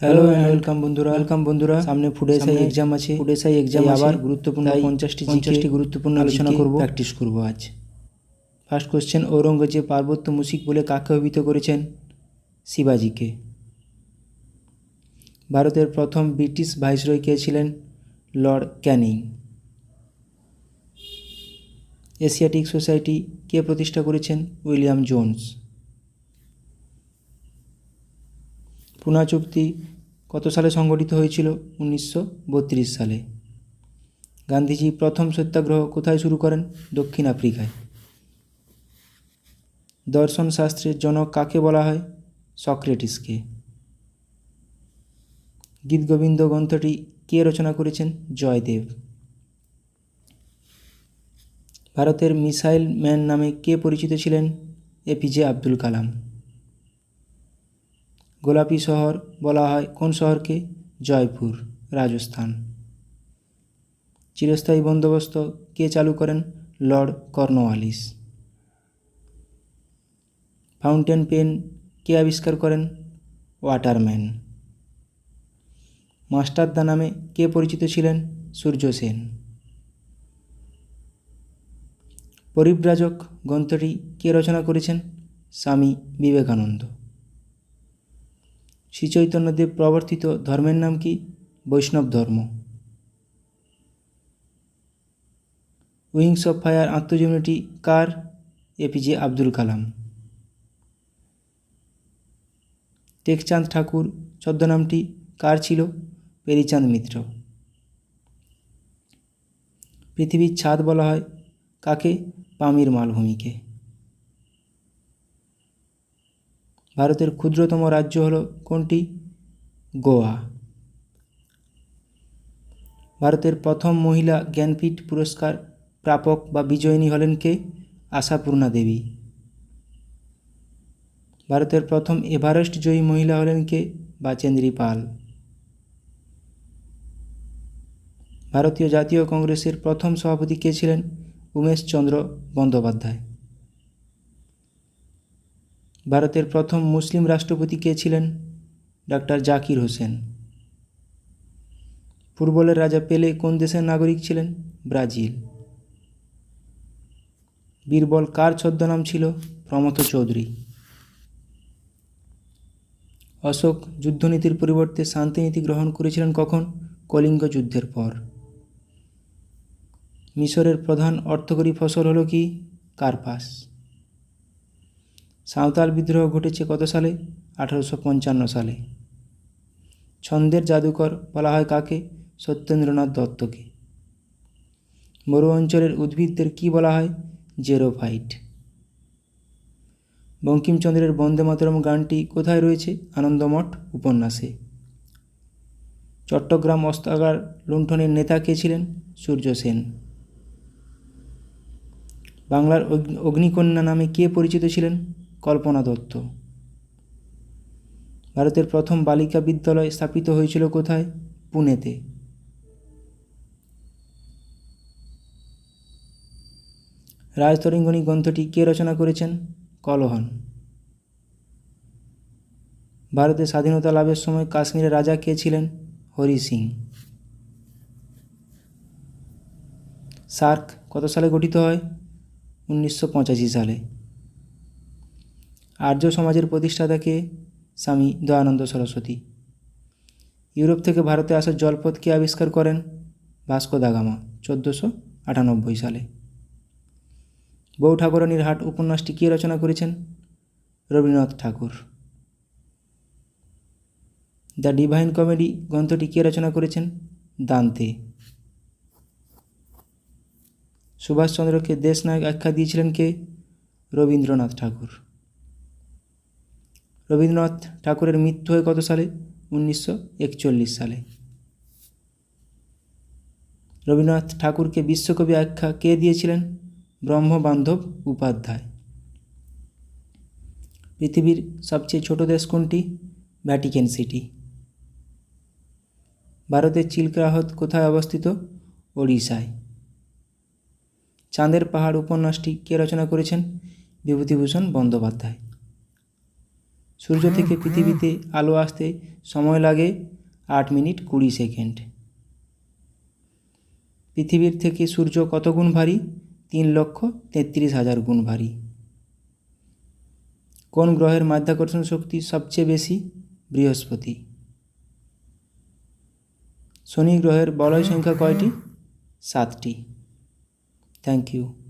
Hello and welcome বন্ধুরা সামনে food SI exam আছে। ফুড এসআই এক্সাম আবার গুরুত্বপূর্ণ 50টি গুরুত্বপূর্ণ আলোচনা করব, প্র্যাকটিস করব আজ। ফার্স্ট কোশ্চেন, ঔরঙ্গজেব পার্বত্য মুশিক বলে কাকে অভিহিত করেছেন? শিবাজিকে। ভারতের প্রথম ব্রিটিশ ভাইসরয় কে ছিলেন? লর্ড ক্যানিং। এশিয়াটিক সোসাইটি কে প্রতিষ্ঠা করেছেন? William Jones. পুনা চুক্তি কত সালে সংগঠিত হয়েছিল? 1932 সালে। গান্ধীজি প্রথম সত্যাগ্রহ কোথায় শুরু করেন? দক্ষিণ আফ্রিকায়। দর্শন শাস্ত্রের জনক কাকে বলা হয়? সক্রেটিসকে। গীতগোবিন্দ গ্রন্থটি কে রচনা করেছেন? জয়দেব। ভারতের মিসাইল ম্যান নামে কে পরিচিত ছিলেন? এপিজে আব্দুল কালাম। গোলাপি শহর বলা হয় কোন শহরকে? জয়পুর, রাজস্থান। চিরস্থায়ী বন্দোবস্ত কে চালু করেন? Lord Cornwallis. ফাউন্টেন পেন কে আবিষ্কার করেন? ওয়াটারম্যান। মাস্টারদা নামে কে পরিচিত ছিলেন? সূর্য সেন। পরিব্রাজক গ্রন্থটি কে রচনা করেছেন? স্বামী বিবেকানন্দ। শ্রীচৈতন্যদেব প্রবর্তিত ধর্মের নাম কি? বৈষ্ণব ধর্ম। উইংস অফ ফায়ার আত্মজীবনীটি কার? এপিজে আব্দুল কালাম। টেকচাঁদ ঠাকুর ছদ্মনামটি কার ছিল? পেরিচাঁদ মিত্র। পৃথিবীর ছাদ বলা হয় কাকে? পামির মালভূমিকে। ভারতের ক্ষুদ্রতম রাজ্য হল কোনটি? গোয়া। ভারতের প্রথম মহিলা জ্ঞানপীঠ পুরস্কার প্রাপক বা বিজয়িনী হলেন কে? আশাপূর্ণা দেবী। ভারতের প্রথম এভারেস্ট জয়ী মহিলা হলেন কে? বাচেন্দ্রী পাল। ভারতীয় জাতীয় কংগ্রেসের প্রথম সভাপতি কে ছিলেন? উমেশচন্দ্র বন্দ্যোপাধ্যায়। ভারতের প্রথম মুসলিম রাষ্ট্রপতি কে ছিলেন? ডক্টর জাকির হোসেন। ফুটবলের রাজা পেলে কোন দেশের নাগরিক ছিলেন? ব্রাজিল। বীরবল কার ছদ্মনাম ছিল? প্রমথ চৌধুরী। অশোক যুদ্ধনীতির পরিবর্তে শান্তিনীতি গ্রহণ করেছিলেন কখন? কলিঙ্গ যুদ্ধের পর। মিশরের প্রধান অর্থকরী ফসল হলো কি? কার্পাস। সাঁওতাল বিদ্রোহ ঘটেছে কত সালে? 1855 সালে। ছন্দের জাদুকর বলা হয় কাকে? সত্যেন্দ্রনাথ দত্তকে। মরু অঞ্চলের উদ্ভিদদের কি বলা হয়? জেরোফাইট। বঙ্কিমচন্দ্রের বন্দে মাতরম গানটি কোথায় রয়েছে? আনন্দমঠ উপন্যাসে। চট্টগ্রাম অস্ত্রাগার লুণ্ঠনের নেতা কে ছিলেন? সূর্য সেন। বাংলার অগ্নিকন্যা নামে কে পরিচিত ছিলেন? কল্পনা দত্ত। ভারতের প্রথম বালিকা বিদ্যালয় স্থাপিত হয়েছিল কোথায়? পুনেতে। রাজতরঙ্গিণী গ্রন্থটি কে রচনা করেছেন? কলহন। ভারতের স্বাধীনতা লাভের সময় কাশ্মীরের রাজা কে ছিলেন? হরি সিং। সার্ক কত সালে গঠিত হয়? 1985 সালে। আর্য সমাজের প্রতিষ্ঠাতা কে? স্বামী দয়ানন্দ সরস্বতী। ইউরোপ থেকে ভারতে আসা জলপথ কে আবিষ্কার করেন? ভাস্কো দা গামা 1498 সালে। বউ ঠাকুরানীর হাট উপন্যাসটি কে রচনা করেছেন? রবীন্দ্রনাথ ঠাকুর। দ্য ডিভাইন কমেডি গ্রন্থটি কে রচনা করেছেন? দান্তে। সুভাষচন্দ্রকে দেশনায়ক আখ্যা দিয়েছিলেন কে? রবীন্দ্রনাথ ঠাকুর। রবীন্দ্রনাথ ঠাকুরের মৃত্যু হয় কত সালে? 1941 সালে। রবীন্দ্রনাথ ঠাকুরকে বিশ্বকবি আখ্যা কে দিয়েছিলেন? ব্রহ্মবান্ধব উপাধ্যায়। পৃথিবীর সবচেয়ে ছোট দেশ কোনটি? Vatican city. ভারতের চিল্কা হ্রদ কোথায় অবস্থিত? ওড়িশায়। চাঁদের পাহাড় উপন্যাসটি কে রচনা করেছেন? বিভূতিভূষণ বন্দ্যোপাধ্যায়। সূর্য থেকে পৃথিবীতে আলো আসতে সময় লাগে 8 মিনিট 20 সেকেন্ড। পৃথিবীর থেকে সূর্য কত গুণ ভারী? 3,33,000 গুণ ভারী। কোন গ্রহের মাধ্যাকর্ষণ শক্তি সবচেয়ে বেশি? বৃহস্পতি। শনি গ্রহের বলয় সংখ্যা কয়টি? 7টি। Thank you.